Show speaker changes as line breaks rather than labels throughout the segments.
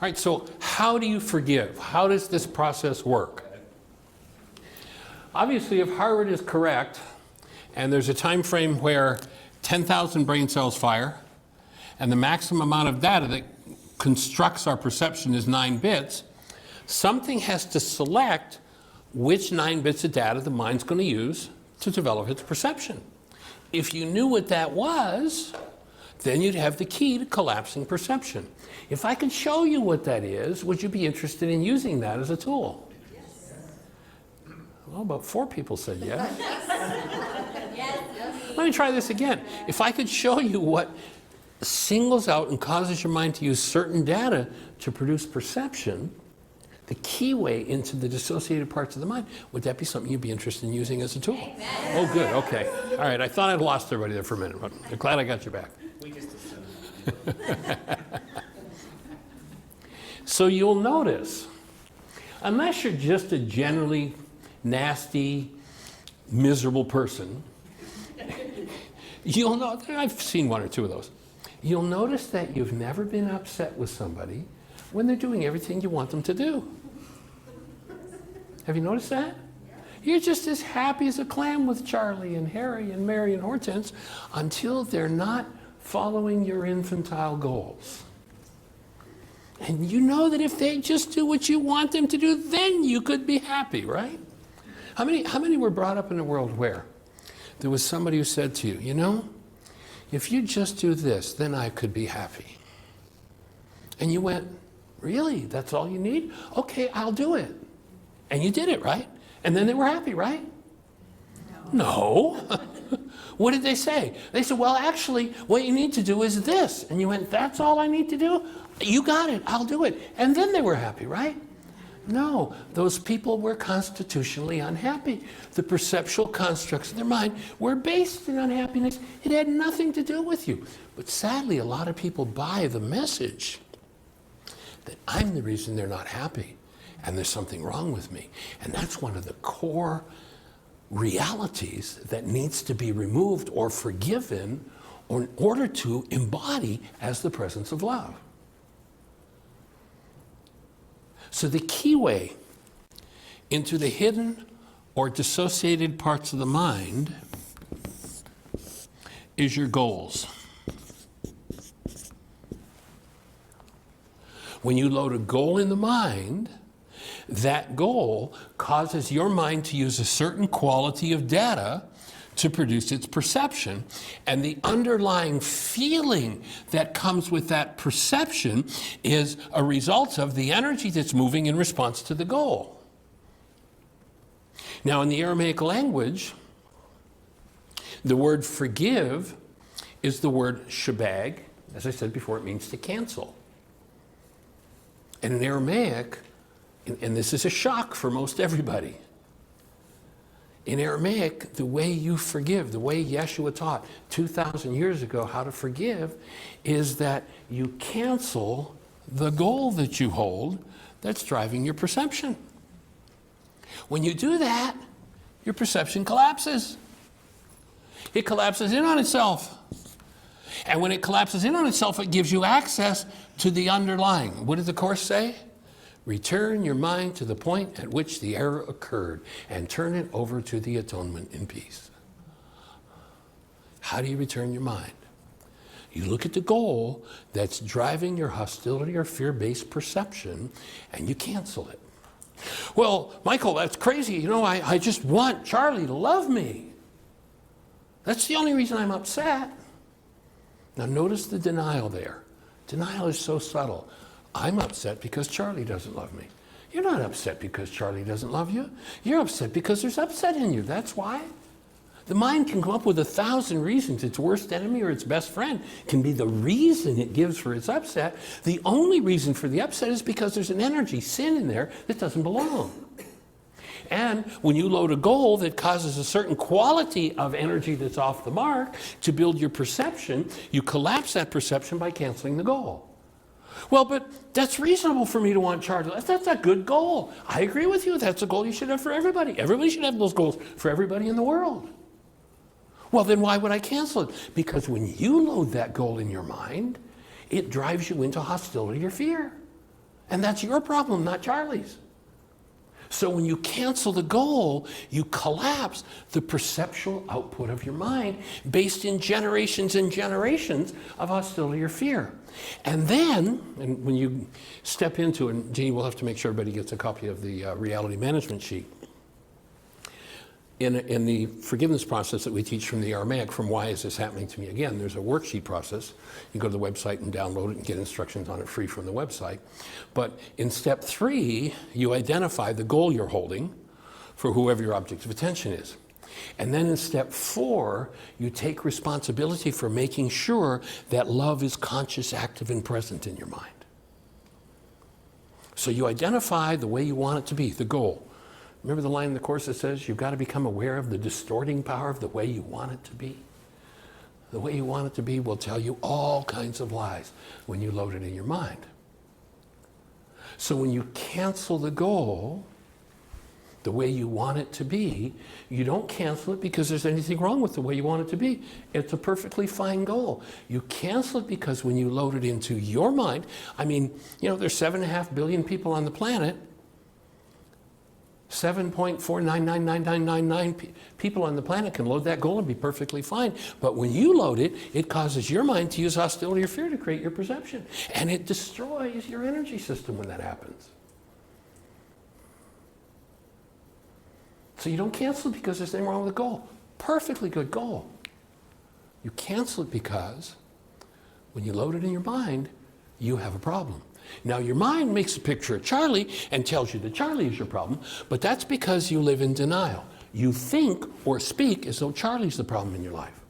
right, so how do you forgive? How does this process work? Obviously, if Harvard is correct, and there's a time frame where 10,000 brain cells fire, and the maximum amount of data that constructs our perception is 9 bits, something has to select which 9 bits of data the mind's going to use to develop its perception. If you knew what that was, then you'd have the key to collapsing perception. If I could show you what that is, would you be interested in using that as a tool? Yes. Well, about 4 people said yes. Yes. Let me try this again. If I could show you what singles out and causes your mind to use certain data to produce perception, the key way into the dissociated parts of the mind, would that be something you'd be interested in using as a tool? Amen. Oh, good, okay. All right, I thought I'd lost everybody there for a minute, but I'm glad I got you back. We just assumed. So you'll notice, unless you're just a generally nasty, miserable person, you'll know, I've seen 1 or 2 of those, you'll notice that you've never been upset with somebody when they're doing everything you want them to do. Have you noticed that? You're just as happy as a clam with Charlie and Harry and Mary and Hortense until they're not following your infantile goals. And you know that if they just do what you want them to do, then you could be happy, right? How many were brought up in a world where there was somebody who said to you, you know, if you just do this, then I could be happy. And you went, really? That's all you need? Okay, I'll do it. And you did it, right? And then they were happy, right? No. What did they say? They said, well, actually, what you need to do is this. And you went, that's all I need to do? You got it, I'll do it. And then they were happy, right? No, those people were constitutionally unhappy. The perceptual constructs of their mind were based in unhappiness. It had nothing to do with you. But sadly, a lot of people buy the message that I'm the reason they're not happy, and there's something wrong with me. And that's one of the core realities that needs to be removed or forgiven in order to embody as the presence of love. So the key way into the hidden or dissociated parts of the mind is your goals. When you load a goal in the mind, that goal causes your mind to use a certain quality of data to produce its perception. And the underlying feeling that comes with that perception is a result of the energy that's moving in response to the goal. Now, in the Aramaic language, the word forgive is the word shabag. As I said before, it means to cancel. And in Aramaic, and this is a shock for most everybody, in Aramaic, the way you forgive, the way Yeshua taught 2,000 years ago how to forgive, is that you cancel the goal that you hold that's driving your perception. When you do that, your perception collapses. It collapses in on itself. And when it collapses in on itself, it gives you access to the underlying. What did the Course say? Return your mind to the point at which the error occurred and turn it over to the atonement in peace. How do you return your mind? You look at the goal that's driving your hostility or fear-based perception and you cancel it. Well, Michael, that's crazy. You know, I just want Charlie to love me. That's the only reason I'm upset. Now notice the denial there. Denial is so subtle. I'm upset because Charlie doesn't love me. You're not upset because Charlie doesn't love you. You're upset because there's upset in you. That's why. The mind can come up with 1,000 reasons. Its worst enemy or its best friend can be the reason it gives for its upset. The only reason for the upset is because there's an energy, sin in there, that doesn't belong. And when you load a goal that causes a certain quality of energy that's off the mark to build your perception, you collapse that perception by canceling the goal. Well, but that's reasonable for me to want Charlie. That's a good goal. I agree with you. That's a goal you should have for everybody. Everybody should have those goals for everybody in the world. Well, then why would I cancel it? Because when you load that goal in your mind, it drives you into hostility or fear. And that's your problem, not Charlie's. So when you cancel the goal, you collapse the perceptual output of your mind based in generations and generations of hostility or fear. And then, and when you step into it, and Jeannie will have to make sure everybody gets a copy of the reality management sheet. In the forgiveness process that we teach from the Aramaic, from why is this happening to me again, there's a worksheet process. You go to the website and download it and get instructions on it free from the website. But in step 3, you identify the goal you're holding for whoever your object of attention is. And then in step 4, you take responsibility for making sure that love is conscious, active, and present in your mind. So you identify the way you want it to be, the goal. Remember the line in the Course that says you've got to become aware of the distorting power of the way you want it to be? The way you want it to be will tell you all kinds of lies when you load it in your mind. So when you cancel the goal the way you want it to be, you don't cancel it because there's anything wrong with the way you want it to be. It's a perfectly fine goal. You cancel it because when you load it into your mind, I mean, there's 7.5 billion people on the planet. 7.4999999 people on the planet can load that goal and be perfectly fine. But when you load it, it causes your mind to use hostility or fear to create your perception. And it destroys your energy system when that happens. So you don't cancel it because there's anything wrong with the goal. Perfectly good goal. You cancel it because when you load it in your mind, you have a problem. Now, your mind makes a picture of Charlie and tells you that Charlie is your problem, but that's because you live in denial. You think or speak as though Charlie's the problem in your life.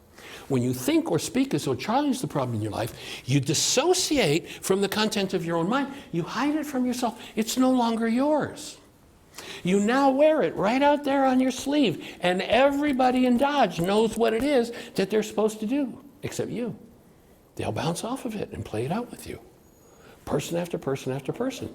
When you think or speak as though Charlie's the problem in your life, you dissociate from the content of your own mind. You hide it from yourself. It's no longer yours. You now wear it right out there on your sleeve, and everybody in Dodge knows what it is that they're supposed to do, except you. They'll bounce off of it and play it out with you. Person after person after person.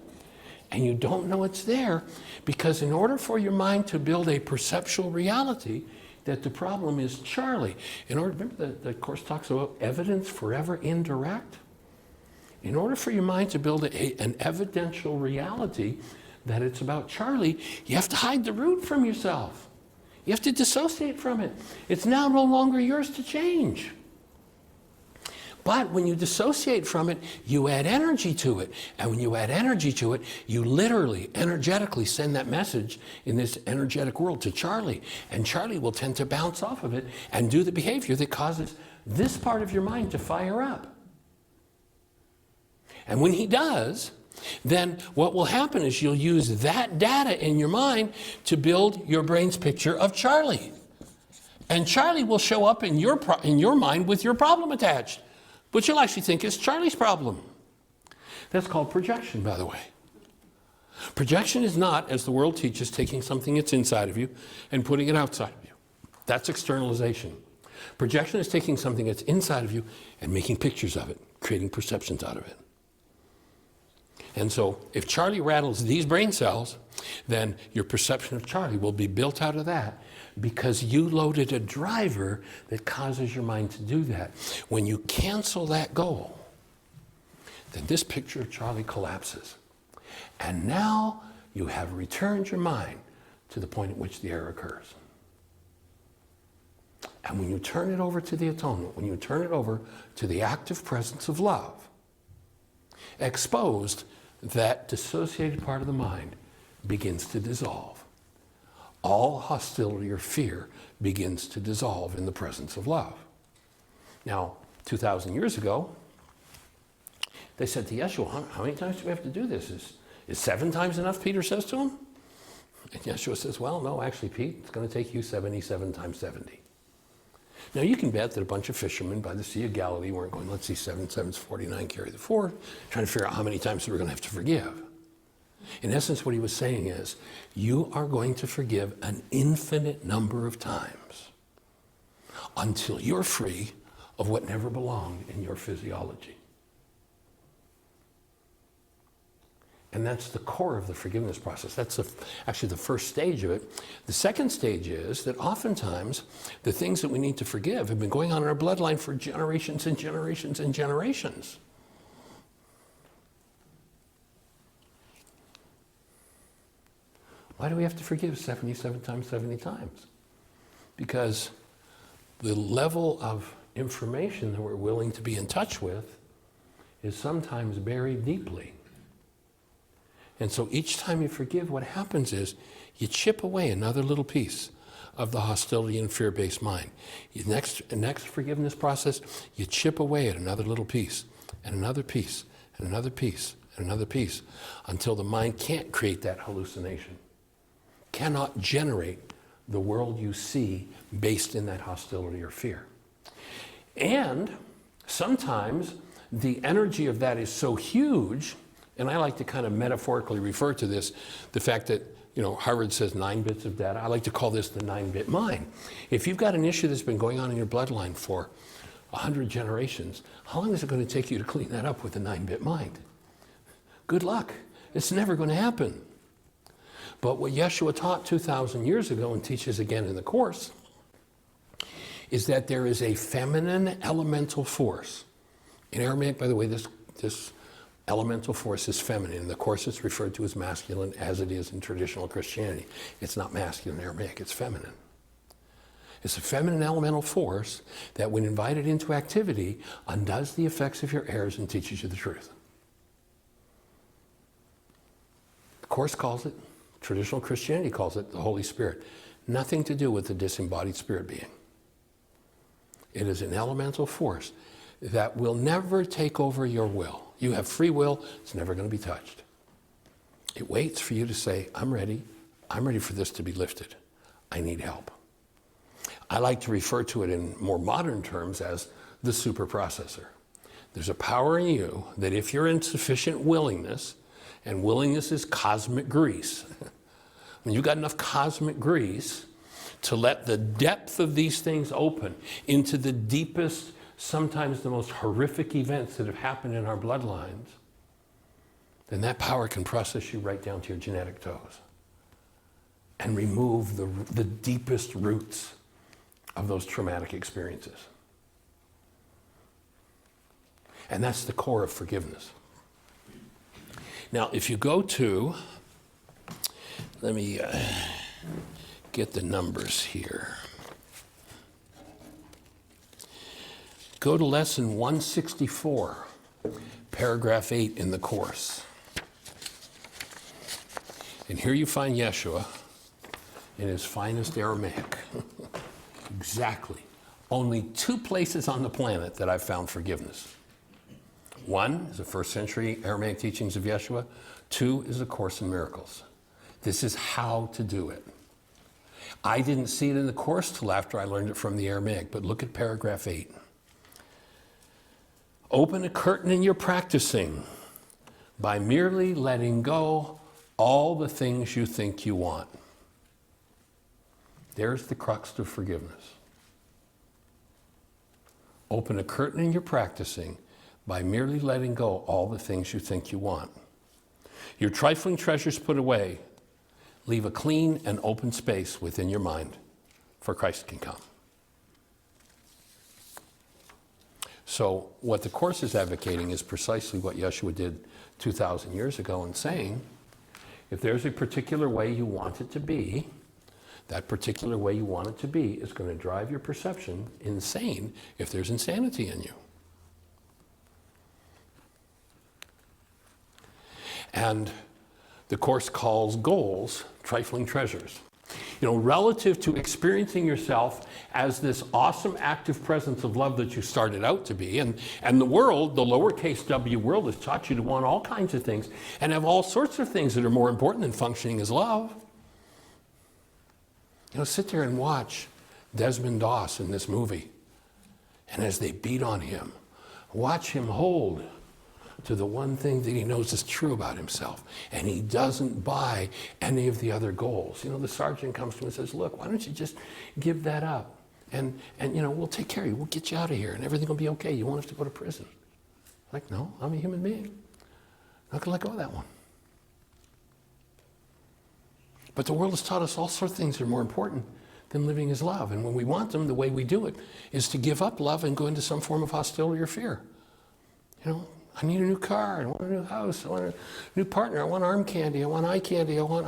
And you don't know it's there because in order for your mind to build a perceptual reality that the problem is Charlie, remember the Course talks about evidence forever indirect? In order for your mind to build an evidential reality that it's about Charlie, you have to hide the root from yourself. You have to dissociate from it. It's now no longer yours to change. But when you dissociate from it, you add energy to it. And when you add energy to it, you literally, energetically send that message in this energetic world to Charlie. And Charlie will tend to bounce off of it and do the behavior that causes this part of your mind to fire up. And when he does, then what will happen is you'll use that data in your mind to build your brain's picture of Charlie. And Charlie will show up in your mind with your problem attached, which you'll actually think is Charlie's problem. That's called projection, by the way. Projection is not, as the world teaches, taking something that's inside of you and putting it outside of you. That's externalization. Projection is taking something that's inside of you and making pictures of it, creating perceptions out of it. And so if Charlie rattles these brain cells, then your perception of Charlie will be built out of that because you loaded a driver that causes your mind to do that. When you cancel that goal, then this picture of Charlie collapses. And now you have returned your mind to the point at which the error occurs. And when you turn it over to the atonement, when you turn it over to the active presence of love, exposed, that dissociated part of the mind begins to dissolve. All hostility or fear begins to dissolve in the presence of love. Now, 2,000 years ago, they said to Yeshua, how many times do we have to do this? Is 7 times enough, Peter says to him? And Yeshua says, well, no, actually, Pete, it's going to take you 77 times 70. Now, you can bet that a bunch of fishermen by the Sea of Galilee weren't going, let's see, 7 7's 49, carry the 4, trying to figure out how many times we're going to have to forgive. In essence, what he was saying is, you are going to forgive an infinite number of times until you're free of what never belonged in your physiology. And that's the core of the forgiveness process. That's actually the first stage of it. The second stage is that oftentimes the things that we need to forgive have been going on in our bloodline for generations and generations and generations. Why do we have to forgive 77 times, 70 times? Because the level of information that we're willing to be in touch with is sometimes buried deeply. And so each time you forgive, what happens is you chip away another little piece of the hostility and fear-based mind. Next forgiveness process, you chip away at another little piece, and another piece, and another piece, and another piece, until the mind can't create that hallucination, cannot generate the world you see based in that hostility or fear. And sometimes the energy of that is so huge, and I like to kind of metaphorically refer to this, the fact that, Harvard says 9 bits of data. I like to call this the 9-bit mind. If you've got an issue that's been going on in your bloodline for 100 generations, how long is it going to take you to clean that up with a 9-bit mind? Good luck. It's never going to happen. But what Yeshua taught 2,000 years ago and teaches again in the Course is that there is a feminine elemental force. In Aramaic, by the way, this elemental force is feminine. In the Course, it's referred to as masculine, as it is in traditional Christianity. It's not masculine in Aramaic, it's feminine. It's a feminine elemental force that, when invited into activity, undoes the effects of your errors and teaches you the truth. The Course calls it, traditional Christianity calls it, the Holy Spirit. Nothing to do with the disembodied spirit being. It is an elemental force that will never take over your will. You have free will, it's never going to be touched. It waits for you to say, I'm ready for this to be lifted. I need help. I like to refer to it in more modern terms as the super processor. There's a power in you that, if you're in sufficient willingness, and willingness is cosmic grease, when you've got enough cosmic grease to let the depth of these things open into the deepest, sometimes the most horrific events that have happened in our bloodlines, then that power can process you right down to your genetic toes and remove the deepest roots of those traumatic experiences. And that's the core of forgiveness. Now, if you go to, let me get the numbers here. Go to lesson 164, paragraph 8 in the Course. And here you find Yeshua in his finest Aramaic. Exactly. Only 2 places on the planet that I've found forgiveness. 1 is the 1st century Aramaic teachings of Yeshua. 2 is the Course in Miracles. This is how to do it. I didn't see it in the Course till after I learned it from the Aramaic, but look at paragraph 8. Open a curtain in your practicing by merely letting go all the things you think you want. There's the crux to forgiveness. Open a curtain in your practicing by merely letting go all the things you think you want. Your trifling treasures put away. Leave a clean and open space within your mind, for Christ can come. So what the Course is advocating is precisely what Yeshua did 2,000 years ago, in saying, if there's a particular way you want it to be, that particular way you want it to be is going to drive your perception insane if there's insanity in you. And the Course calls goals trifling treasures. Relative to experiencing yourself as this awesome active presence of love that you started out to be. And the world, the lowercase w world, has taught you to want all kinds of things and have all sorts of things that are more important than functioning as love. Sit there and watch Desmond Doss in this movie. And as they beat on him, watch him hold to the one thing that he knows is true about himself. And he doesn't buy any of the other goals. The sergeant comes to him and says, look, why don't you just give that up? And we'll take care of you. We'll get you out of here and everything will be okay. You want us to go to prison? Like, no, I'm a human being. Not gonna let go of that one. But the world has taught us all sorts of things that are more important than living as love. And when we want them, the way we do it is to give up love and go into some form of hostility or fear. I need a new car. I want a new house. I want a new partner. I want arm candy. I want eye candy. I want.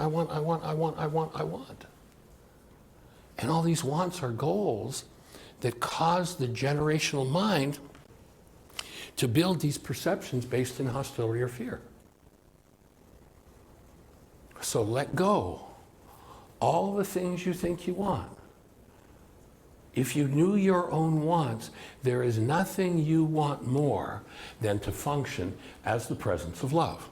And all these wants are goals that cause the generational mind to build these perceptions based in hostility or fear. So let go all the things you think you want. If you knew your own wants, there is nothing you want more than to function as the presence of love.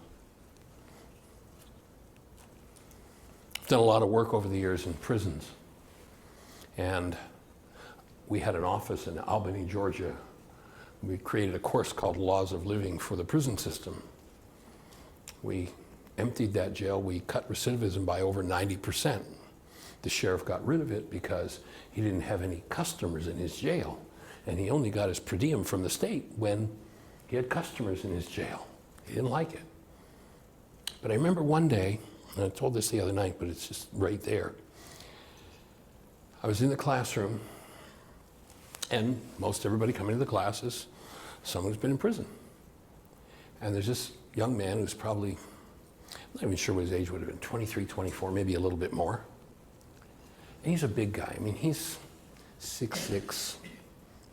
I've done a lot of work over the years in prisons. And we had an office in Albany, Georgia. We created a course called Laws of Living for the prison system. We emptied that jail. We cut recidivism by over 90%. The sheriff got rid of it because he didn't have any customers in his jail. And he only got his per diem from the state when he had customers in his jail. He didn't like it. But I remember one day, and I told this the other night, but it's just right there. I was in the classroom, and most everybody coming to the class is someone who's been in prison. And there's this young man who's probably, I'm not even sure what his age would have been, 23, 24, maybe a little bit more. And he's a big guy. I mean, he's 6'6",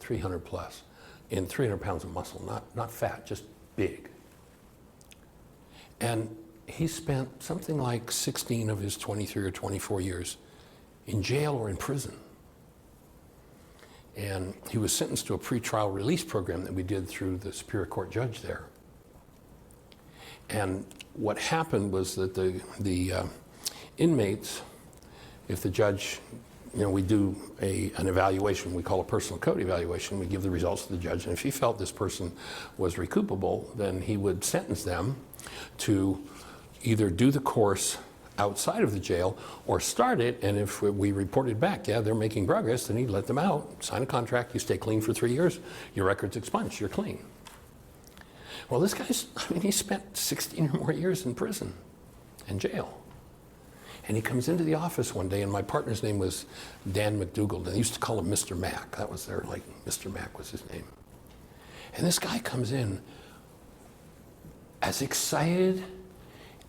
300 plus, and 300 pounds of muscle, not fat, just big. And he spent something like 16 of his 23 or 24 years in jail or in prison. And he was sentenced to a pretrial release program that we did through the Superior Court judge there. And what happened was that the inmates, if the judge, we do an evaluation, we call a personal code evaluation, we give the results to the judge, and if he felt this person was recoupable, then he would sentence them to either do the course outside of the jail or start it, and if we reported back, yeah, they're making progress, then he'd let them out, sign a contract, you stay clean for 3 years, your record's expunged, you're clean. Well, this guy's, he spent 16 or more years in prison and jail. And he comes into the office one day, and my partner's name was Dan McDougall, and they used to call him Mr. Mac. That was Mr. Mac was his name. And this guy comes in as excited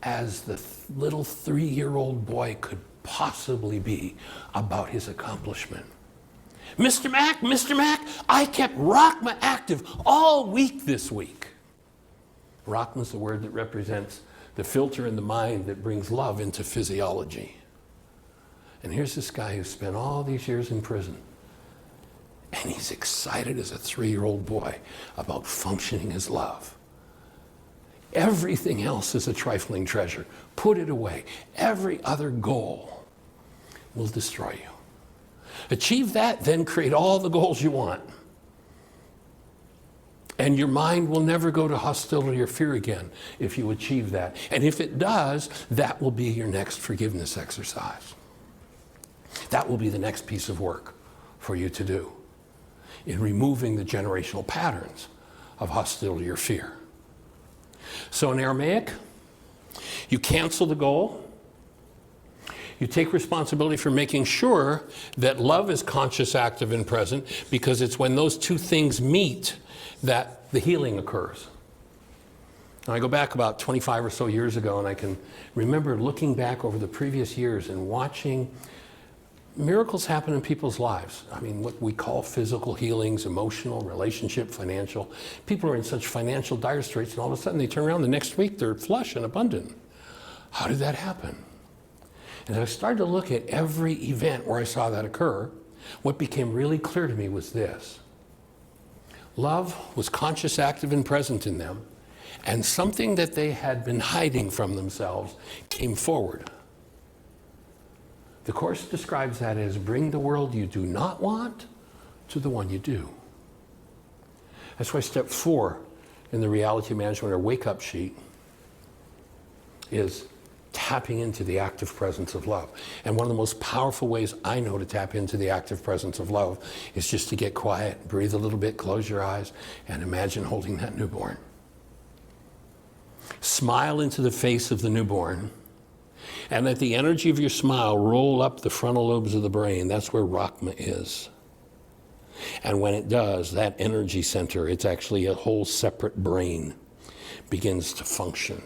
as the little 3-year-old boy could possibly be about his accomplishment. Mr. Mac, I kept Rockma active all week this week. Rockma's the word that represents the filter in the mind that brings love into physiology. And here's this guy who spent all these years in prison, and he's excited as a 3-year-old boy about functioning as love. Everything else is a trifling treasure. Put it away. Every other goal will destroy you. Achieve that, then create all the goals you want. And your mind will never go to hostility or fear again if you achieve that. And if it does, that will be your next forgiveness exercise. That will be the next piece of work for you to do in removing the generational patterns of hostility or fear. So in Aramaic, you cancel the goal. You take responsibility for making sure that love is conscious, active, and present, because it's when those two things meet that the healing occurs. And I go back about 25 or so years ago, and I can remember looking back over the previous years and watching miracles happen in people's lives. I mean, what we call physical healings, emotional, relationship, financial. People are in such financial dire straits, and all of a sudden they turn around the next week, they're flush and abundant. How did that happen? And as I started to look at every event where I saw that occur, what became really clear to me was this. Love was conscious, active, and present in them, and something that they had been hiding from themselves came forward. The Course describes that as bring the world you do not want to the one you do. That's why step 4 in the reality management or wake-up sheet is tapping into the active presence of love. And one of the most powerful ways I know to tap into the active presence of love is just to get quiet, breathe a little bit, close your eyes, and imagine holding that newborn. Smile into the face of the newborn, and let the energy of your smile roll up the frontal lobes of the brain. That's where Rockma is. And when it does, that energy center, it's actually a whole separate brain. begins to function.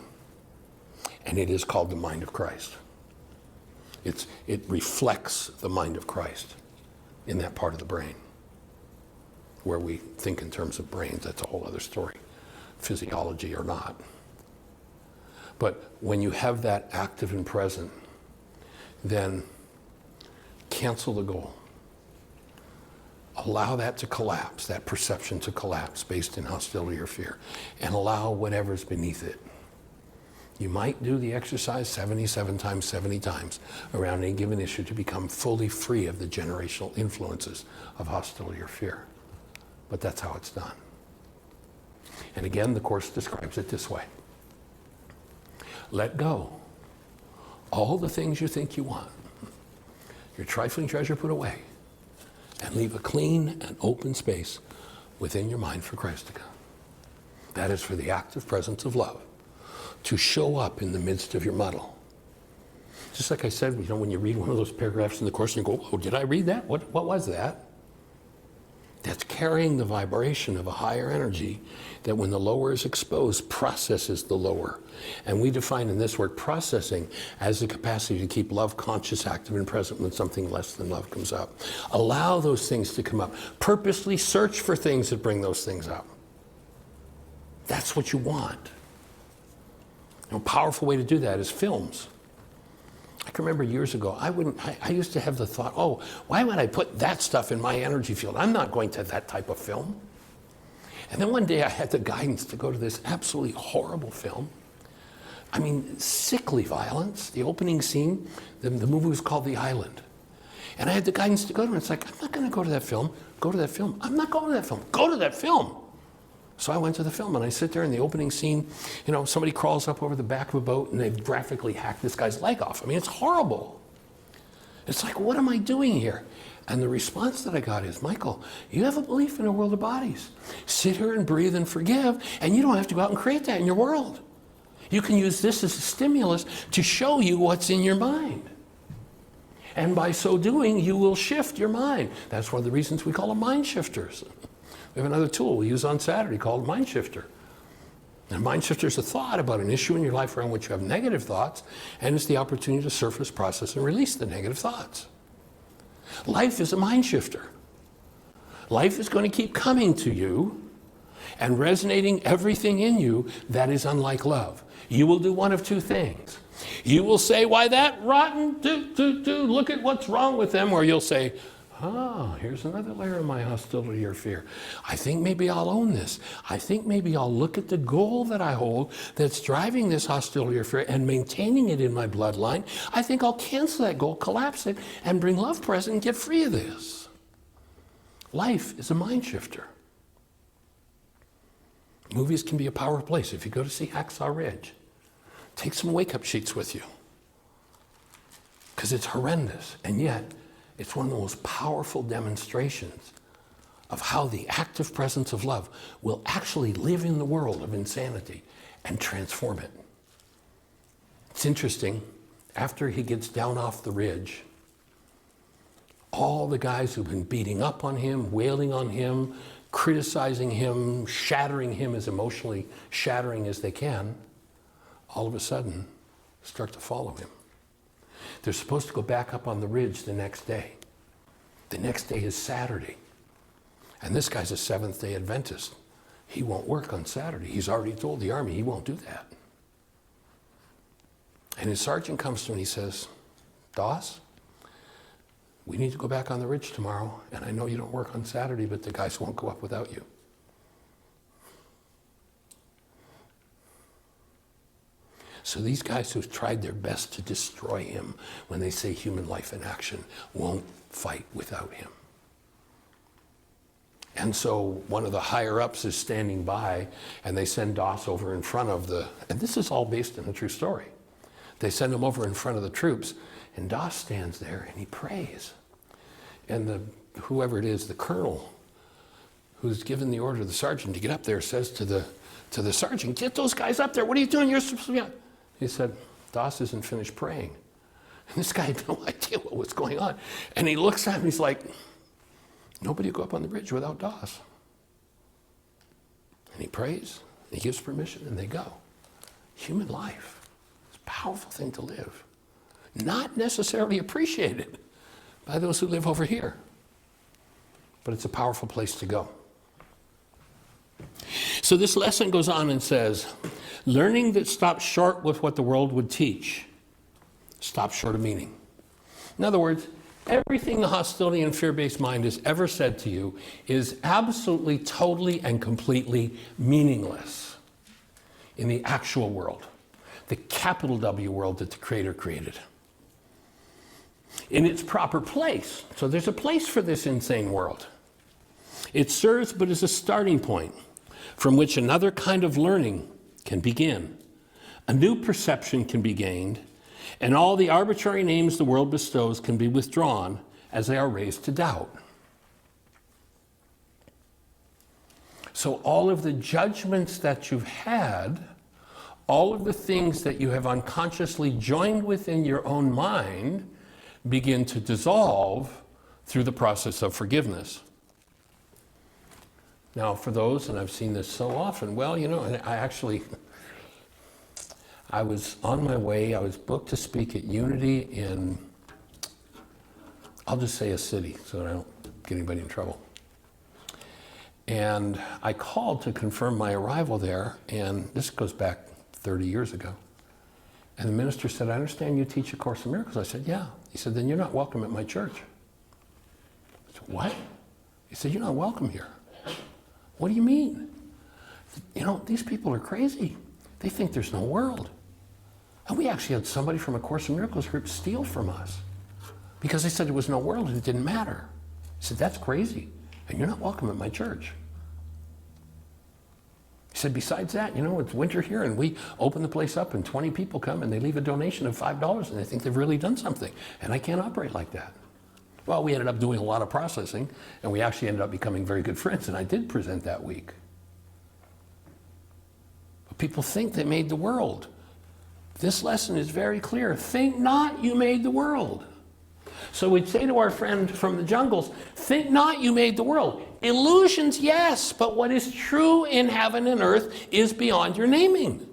And it is called the mind of Christ. It reflects the mind of Christ in that part of the brain. Where we think in terms of brains, that's a whole other story, physiology or not. But when you have that active and present, then cancel the goal. Allow that to collapse, that perception to collapse based in hostility or fear, and allow whatever's beneath it. You might do the exercise 77 times, 70 times around any given issue to become fully free of the generational influences of hostility or fear. But that's how it's done. And again, the Course describes it this way. Let go. All the things you think you want. Your trifling treasure put away. And leave a clean and open space within your mind for Christ to come. That is for the active presence of love to show up in the midst of your muddle. Just like I said, when you read one of those paragraphs in the Course and you go, oh, did I read that? What was that? That's carrying the vibration of a higher energy that when the lower is exposed, processes the lower. And we define in this work processing as the capacity to keep love conscious, active, and present when something less than love comes up. Allow those things to come up. Purposely search for things that bring those things up. That's what you want. A powerful way to do that is films. I can remember years ago, I used to have the thought, oh, why would I put that stuff in my energy field? I'm not going to that type of film. And then one day I had the guidance to go to this absolutely horrible film. I mean, sickly violence. The opening scene, the movie was called The Island. And I had the guidance to go to it. It's like, I'm not going to go to that film. Go to that film. I'm not going to that film. Go to that film. So I went to the film, and I sit there in the opening scene, somebody crawls up over the back of a boat, and they've graphically hacked this guy's leg off. I mean, it's horrible. It's like, what am I doing here? And the response that I got is, Michael, you have a belief in a world of bodies. Sit here and breathe and forgive, and you don't have to go out and create that in your world. You can use this as a stimulus to show you what's in your mind. And by so doing, you will shift your mind. That's one of the reasons we call them mind shifters. We have another tool we use on Saturday called Mind Shifter. And Mind Shifter is a thought about an issue in your life around which you have negative thoughts, and it's the opportunity to surface, process, and release the negative thoughts. Life is a mind shifter. Life is going to keep coming to you and resonating everything in you that is unlike love. You will do one of two things. You will say, why that rotten, look at what's wrong with them, or you'll say, here's another layer of my hostility or fear. I think maybe I'll own this. I think maybe I'll look at the goal that I hold that's driving this hostility or fear and maintaining it in my bloodline. I think I'll cancel that goal, collapse it, and bring love present and get free of this. Life is a mind shifter. Movies can be a powerful place. If you go to see Hacksaw Ridge, take some wake-up sheets with you. Because it's horrendous, and yet it's one of the most powerful demonstrations of how the active presence of love will actually live in the world of insanity and transform it. It's interesting, after he gets down off the ridge, all the guys who've been beating up on him, wailing on him, criticizing him, shattering him as emotionally shattering as they can, all of a sudden start to follow him. They're supposed to go back up on the ridge the next day. The next day is Saturday. And this guy's a Seventh-day Adventist. He won't work on Saturday. He's already told the army he won't do that. And his sergeant comes to him and he says, Doss, we need to go back on the ridge tomorrow, and I know you don't work on Saturday, but the guys won't go up without you. So these guys who've tried their best to destroy him, when they say human life in action, won't fight without him. And so one of the higher ups is standing by, and they send Doss over in front of and this is all based on a true story. They send him over in front of the troops, and Doss stands there and he prays. And whoever it is, the colonel who's given the order to the sergeant to get up there says to the sergeant, get those guys up there. What are you doing? You're supposed to be on. He said, Doss isn't finished praying. And this guy had no idea what was going on. And he looks at him, he's like, nobody will go up on the bridge without Doss. And he prays, He gives permission and they go. Human life is a powerful thing to live. Not necessarily appreciated by those who live over here, but it's a powerful place to go. So this lesson goes on and says, learning that stops short with what the world would teach stops short of meaning. In other words, everything the hostility and fear-based mind has ever said to you is absolutely, totally, and completely meaningless in the actual world, the capital W world that the Creator created. In its proper place. So there's a place for this insane world. It serves but as a starting point from which another kind of learning can begin. A new perception can be gained, and all the arbitrary names the world bestows can be withdrawn as they are raised to doubt. So all of the judgments that you've had, all of the things that you have unconsciously joined within your own mind begin to dissolve through the process of forgiveness. Now, for those, and I've seen this so often, well, you know, I was on my way, I was booked to speak at Unity in, I'll just say a city so I don't get anybody in trouble. And I called to confirm my arrival there, and this goes back 30 years ago. And the minister said, I understand you teach A Course in Miracles. I said, yeah. He said, then you're not welcome at my church. I said, what? He said, you're not welcome here. What do you mean? You know, these people are crazy. They think there's no world. And we actually had somebody from A Course in Miracles group steal from us because they said there was no world and it didn't matter. He said, that's crazy. And you're not welcome at my church. He said, besides that, you know, it's winter here and we open the place up and 20 people come and they leave a donation of $5 and they think they've really done something. And I can't operate like that. Well, we ended up doing a lot of processing and we actually ended up becoming very good friends, and I did present that week. But people think they made the world. This lesson is very clear. Think not you made the world. So we'd say to our friend from the jungles, think not you made the world. Illusions, yes, but what is true in heaven and earth is beyond your naming.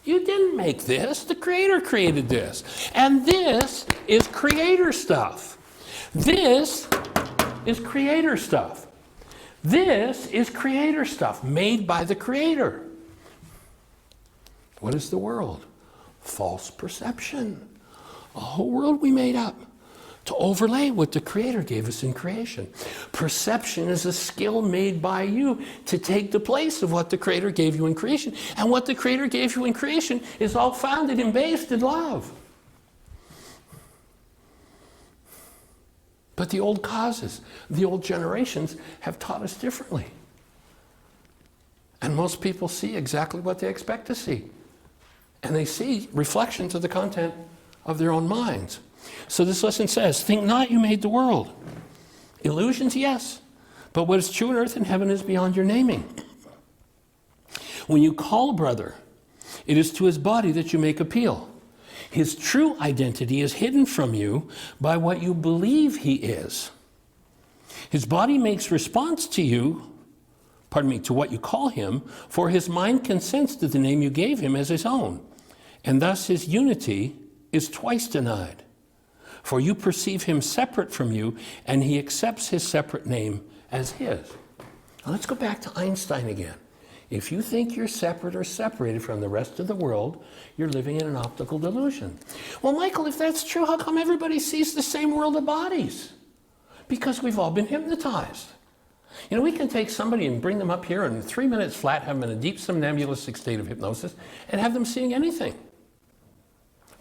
You didn't make this. The Creator created this. And this is Creator stuff. This is Creator stuff. This is Creator stuff made by the Creator. What is the world? False perception. A whole world we made up to overlay what the Creator gave us in creation. Perception is a skill made by you to take the place of what the Creator gave you in creation. And what the Creator gave you in creation is all founded and based in love. But the old causes, the old generations have taught us differently. And most people see exactly what they expect to see. And they see reflections of the content of their own minds. So this lesson says, think not you made the world. Illusions, yes. But what is true in earth and heaven is beyond your naming. When you call a brother, it is to his body that you make appeal. His true identity is hidden from you by what you believe he is. His body makes response to you, to what you call him, for his mind consents to the name you gave him as his own. And thus his unity is twice denied. For you perceive him separate from you, and he accepts his separate name as his. Now let's go back to Einstein again. If you think you're separate or separated from the rest of the world, you're living in an optical delusion. Well, Michael, if that's true, how come everybody sees the same world of bodies? Because we've all been hypnotized. You know, we can take somebody and bring them up here and in 3 minutes flat have them in a deep somnambulistic state of hypnosis and have them seeing anything.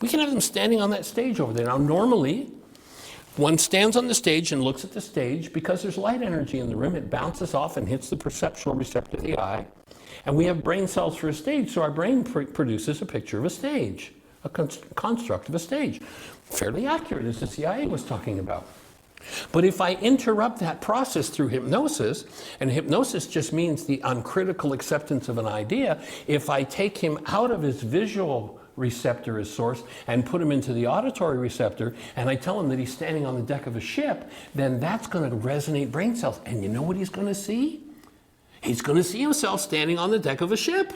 We can have them standing on that stage over there. Now, normally, one stands on the stage and looks at the stage because there's light energy in the room. It bounces off and hits the perceptual receptor of the eye. And we have brain cells for a stage, so our brain produces a picture of a stage, a construct of a stage. Fairly accurate, as the CIA was talking about. But if I interrupt that process through hypnosis, and hypnosis just means the uncritical acceptance of an idea, if I take him out of his visual receptor as source and put him into the auditory receptor, and I tell him that he's standing on the deck of a ship, then that's going to resonate brain cells. And you know what he's going to see? He's going to see himself standing on the deck of a ship.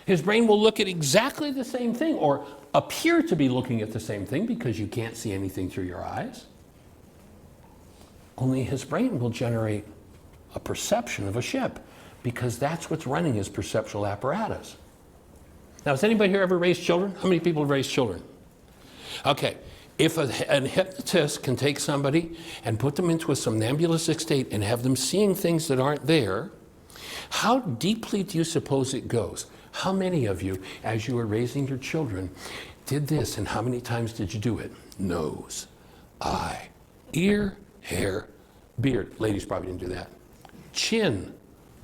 His brain will look at exactly the same thing, or appear to be looking at the same thing, because you can't see anything through your eyes. Only his brain will generate a perception of a ship, because that's what's running his perceptual apparatus. Now, has anybody here ever raised children? How many people have raised children? Okay, if a hypnotist can take somebody and put them into a somnambulistic state and have them seeing things that aren't there, how deeply do you suppose it goes? How many of you, as you were raising your children, did this, and how many times did you do it? Nose, eye, ear, hair, beard. Ladies probably didn't do that. Chin,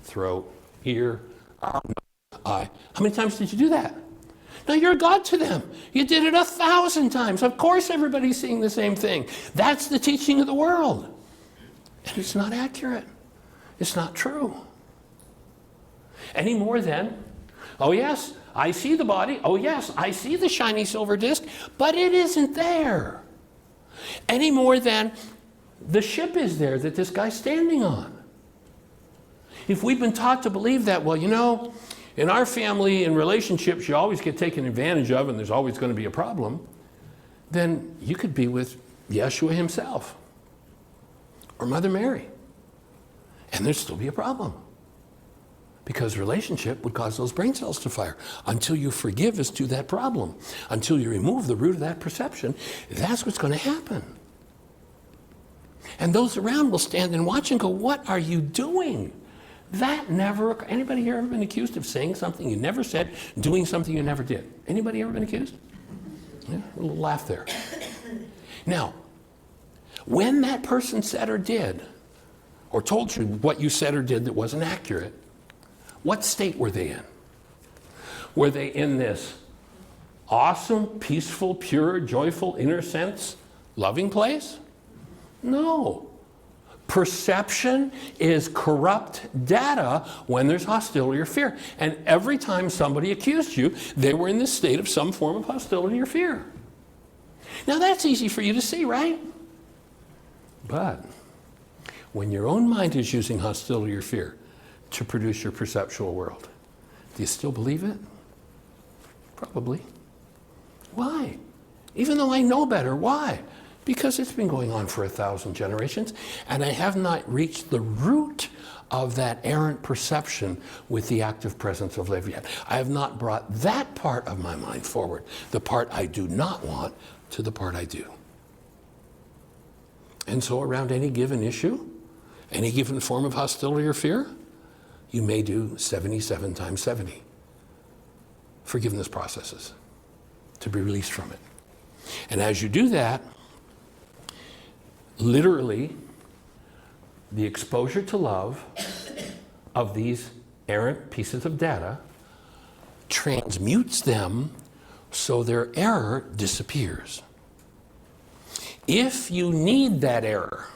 throat, ear, arm, nose, eye. How many times did you do that? Now you're a God to them. You did it 1,000 times. Of course everybody's seeing the same thing. That's the teaching of the world. And it's not accurate. It's not true. Any more than, oh yes, I see the body. Oh yes, I see the shiny silver disc, but it isn't there. Any more than the ship is there that this guy's standing on. If we've been taught to believe that, well, you know, in our family, in relationships, you always get taken advantage of and there's always going to be a problem, then you could be with Yeshua himself or Mother Mary, and there'd still be a problem. Because relationship would cause those brain cells to fire. Until you forgive as to that problem, until you remove the root of that perception, that's what's going to happen. And those around will stand and watch and go, what are you doing? That never, anybody here ever been accused of saying something you never said, doing something you never did? Anybody ever been accused? Yeah, a little laugh there. Now, when that person said or did, or told you what you said or did that wasn't accurate, what state were they in? Were they in this awesome, peaceful, pure, joyful, inner sense, loving place? No. Perception is corrupt data when there's hostility or fear. And every time somebody accused you, they were in this state of some form of hostility or fear. Now that's easy for you to see, right? But when your own mind is using hostility or fear to produce your perceptual world, do you still believe it? Probably. Why? Even though I know better, why? Because it's been going on for 1,000 generations, and I have not reached the root of that errant perception with the active presence of life yet. I have not brought that part of my mind forward, the part I do not want, to the part I do. And so around any given issue, any given form of hostility or fear, you may do 77 times 70 forgiveness processes to be released from it. And as you do that, literally, the exposure to love of these errant pieces of data transmutes them so their error disappears. If you need that error,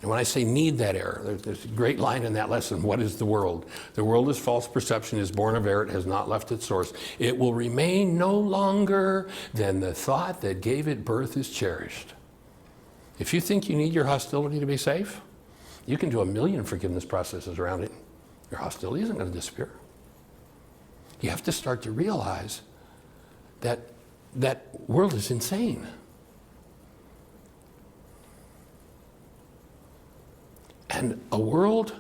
and when I say need that error, there's a great line in that lesson, what is the world? The world is false perception, is born of error, it has not left its source. It will remain no longer than the thought that gave it birth is cherished. If you think you need your hostility to be safe, you can do 1,000,000 forgiveness processes around it. Your hostility isn't going to disappear. You have to start to realize that that world is insane. And a world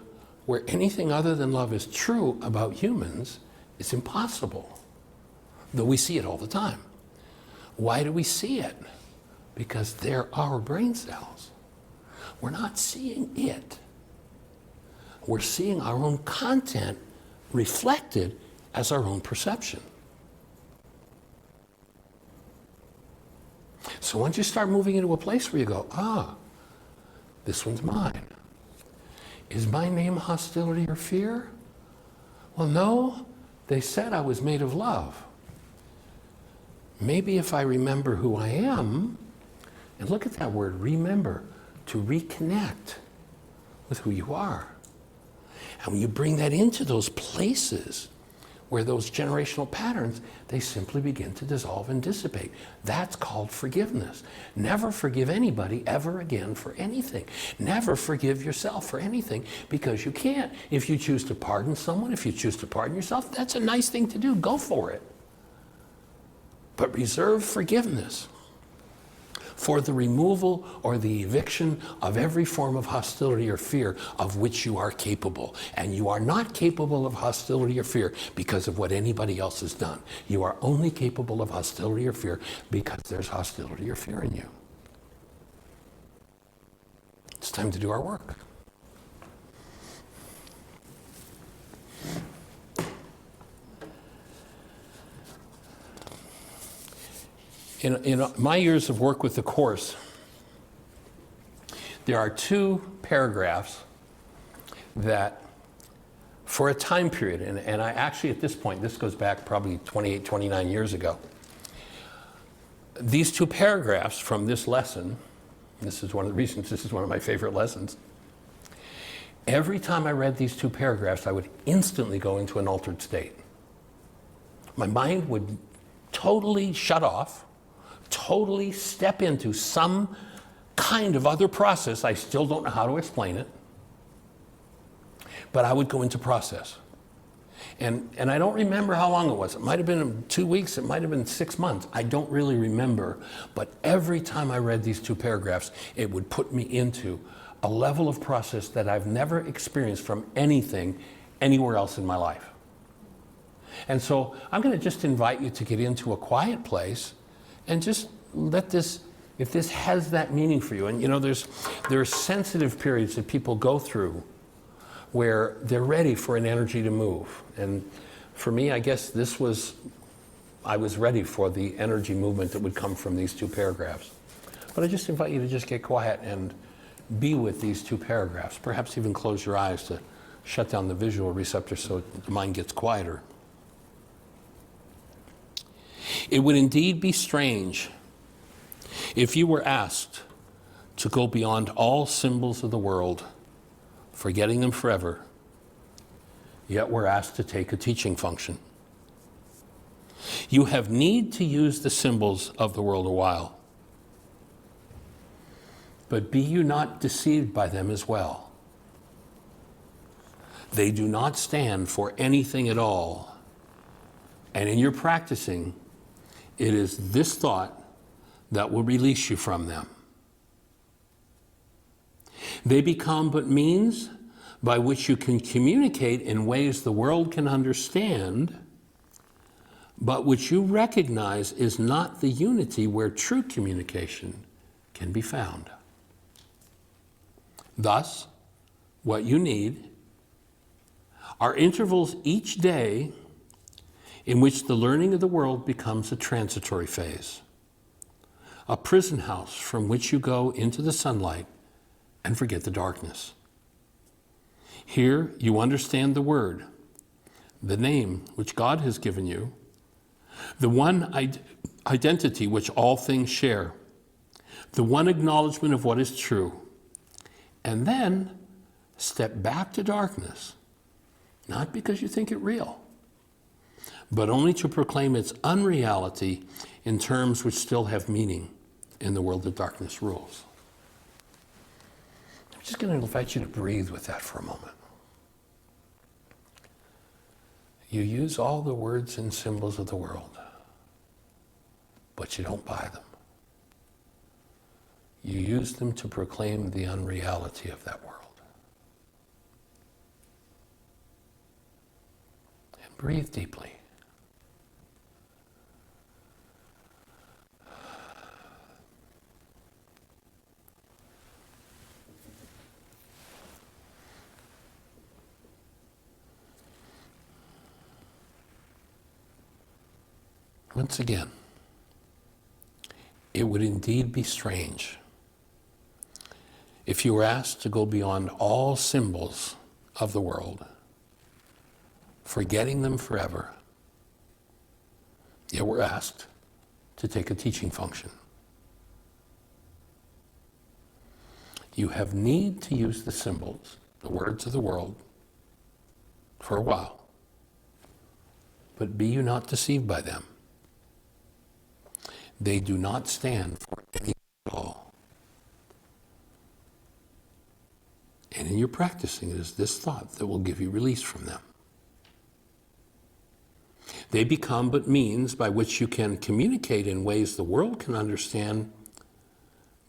where anything other than love is true about humans is impossible, though we see it all the time. Why do we see it? Because they're our brain cells. We're not seeing it. We're seeing our own content reflected as our own perception. So once you start moving into a place where you go, this one's mine. Is my name hostility or fear? Well, no. They said I was made of love. Maybe if I remember who I am, and look at that word, remember, to reconnect with who you are. And when you bring that into those places where those generational patterns, they simply begin to dissolve and dissipate. That's called forgiveness. Never forgive anybody ever again for anything. Never forgive yourself for anything, because you can't. If you choose to pardon someone, if you choose to pardon yourself, that's a nice thing to do. Go for it. But reserve forgiveness for the removal or the eviction of every form of hostility or fear of which you are capable. And you are not capable of hostility or fear because of what anybody else has done. You are only capable of hostility or fear because there's hostility or fear in you. It's time to do our work. In my years of work with the Course, there are 2 paragraphs that, for a time period, and I actually at this point, this goes back probably 28, 29 years ago, these 2 paragraphs from this lesson, this is one of the reasons this is one of my favorite lessons, every time I read these 2 paragraphs, I would instantly go into an altered state. My mind would totally shut off, totally step into some kind of other process. I still don't know how to explain it, but I would go into process. And I don't remember how long it was. It might have been 2 weeks, it might have been 6 months. I don't really remember, but every time I read these 2 paragraphs, it would put me into a level of process that I've never experienced from anything anywhere else in my life. And so I'm going to just invite you to get into a quiet place and just let this, if this has that meaning for you. And you know, there are sensitive periods that people go through where they're ready for an energy to move. And for me, I guess I was ready for the energy movement that would come from these 2 paragraphs. But I just invite you to just get quiet and be with these 2 paragraphs. Perhaps even close your eyes to shut down the visual receptor so the mind gets quieter. It would indeed be strange if you were asked to go beyond all symbols of the world, forgetting them forever, yet we're asked to take a teaching function. You have need to use the symbols of the world a while, but be you not deceived by them as well. They do not stand for anything at all, and in your practicing, it is this thought that will release you from them. They become but means by which you can communicate in ways the world can understand, but which you recognize is not the unity where true communication can be found. Thus, what you need are intervals each day in which the learning of the world becomes a transitory phase, a prison house from which you go into the sunlight and forget the darkness. Here you understand the word, the name which God has given you, the one identity which all things share, the one acknowledgement of what is true, and then step back to darkness, not because you think it real, but only to proclaim its unreality in terms which still have meaning in the world that darkness rules. I'm just going to invite you to breathe with that for a moment. You use all the words and symbols of the world, but you don't buy them. You use them to proclaim the unreality of that world. And breathe deeply. Once again, it would indeed be strange if you were asked to go beyond all symbols of the world, forgetting them forever, yet we're asked to take a teaching function. You have need to use the symbols, the words of the world, for a while, But be you not deceived by them. They do not stand for anything at all. And in your practicing, it is this thought that will give you release from them. They become but means by which you can communicate in ways the world can understand,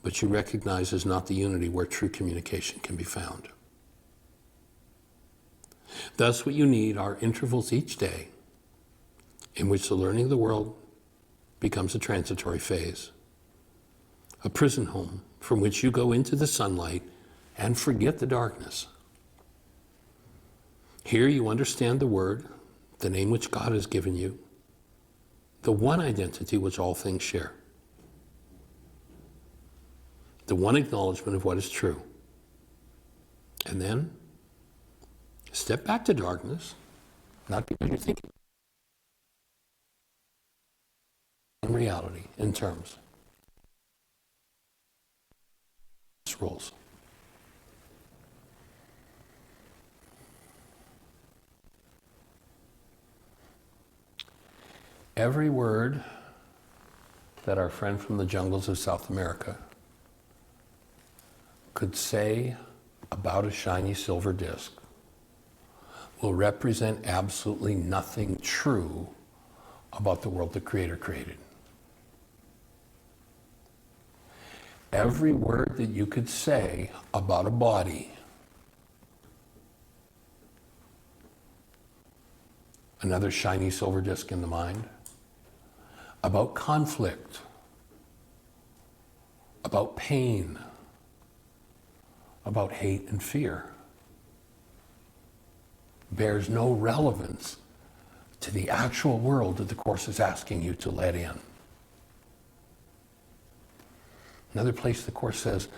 but you recognize as not the unity where true communication can be found. Thus, what you need are intervals each day in which the learning of the world becomes a transitory phase, a prison home from which you go into the sunlight and forget the darkness. Here you understand the word, the name which God has given you, the one identity which all things share, the one acknowledgement of what is true. And then step back to darkness, not because you're thinking in reality, in terms. Rules. Every word that our friend from the jungles of South America could say about a shiny silver disc will represent absolutely nothing true about the world the Creator created. Every word that you could say about a body, another shiny silver disc in the mind, about conflict, about pain, about hate and fear, bears no relevance to the actual world that the Course is asking you to let in. Another place the Course says,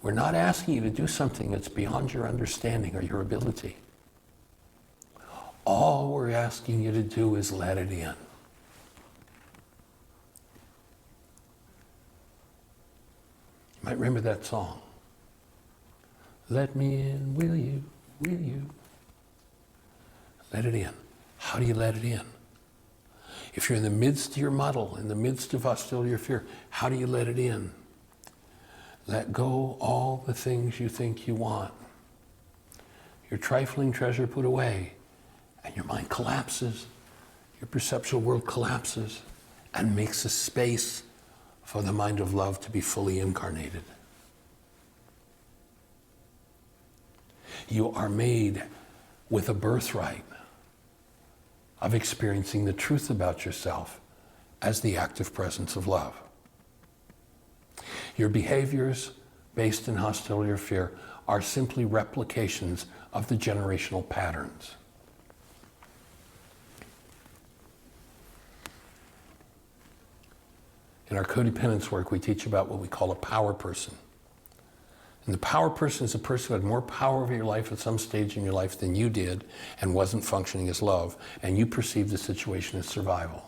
we're not asking you to do something that's beyond your understanding or your ability. All we're asking you to do is let it in. You might remember that song. Let me in, will you, will you? Let it in. How do you let it in? If you're in the midst of your muddle, in the midst of hostility or fear, how do you let it in? Let go all the things you think you want. Your trifling treasure put away, and your mind collapses, your perceptual world collapses, and makes a space for the mind of love to be fully incarnated. You are made with a birthright of experiencing the truth about yourself as the active presence of love. Your behaviors based in hostility or fear are simply replications of the generational patterns. In our codependence work, we teach about what we call a power person. And the power person is a person who had more power over your life at some stage in your life than you did and wasn't functioning as love, and you perceive the situation as survival.